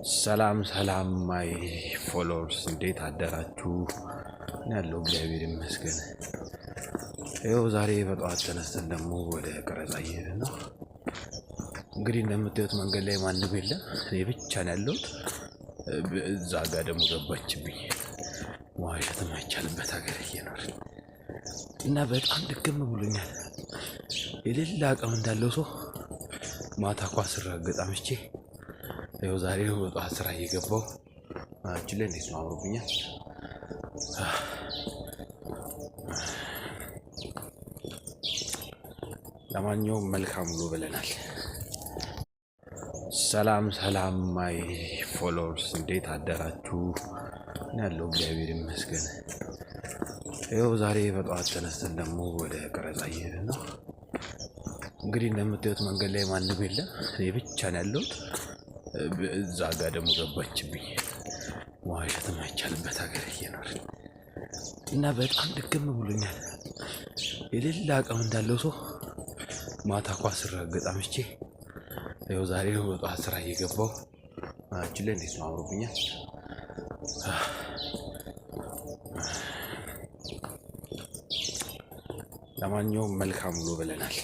ሰላም ማይ ፎሎወርስ እንዴት አደራችሁ? ያለው እግዚአብሔር ይመስገን። ይኸው ዛሬ በጠዋት ተነስተን ደግሞ ወደ ቀረጻ እየሄድን ነው። እንግዲህ እንደምታዩት መንገድ ላይ ማንም የለም፣ እኔ ብቻ ነው ያለሁት። እዛ ጋር ደግሞ ገባችብኝ። መዋሸት የማይቻልበት ሀገር እየኖርን እና በጣም ድክም ብሎኛል። የሌላ አቅም እንዳለው ሰው ማታ ኳስ ስራገጥ አምሽቼ ይኸው ዛሬ በጠዋት ስራ እየገባሁ አንቺ ላይ እንዴት ነው አምሮብኛል። ለማንኛውም መልካም ውሎ ብለናል። ሰላም ማይ ፎሎወርስ እንዴት አደራችሁ? ያለው እግዚአብሔር ይመስገን። ይኸው ዛሬ በጠዋት ተነስተን ደግሞ ወደ ቀረጻ እየሄድን ነው። እንግዲህ እንደምታዩት መንገድ ላይ ማንም የለም፣ እኔ ብቻ ነው ያለሁት። እዛ ጋር ደግሞ ገባችብኝ። መዋሸት የማይቻልበት ሀገር እየኖርን እና በጣም ድክም ብሎኛል። የሌላ አቅም እንዳለው ሰው ማታ ኳስ ስራገጥ አምሽቼ ይኸው ዛሬ በጠዋት ስራ እየገባሁ አንቺ ላይ እንዴት ነው አምሮብኛል። ለማንኛውም መልካም ውሎ ብለናል።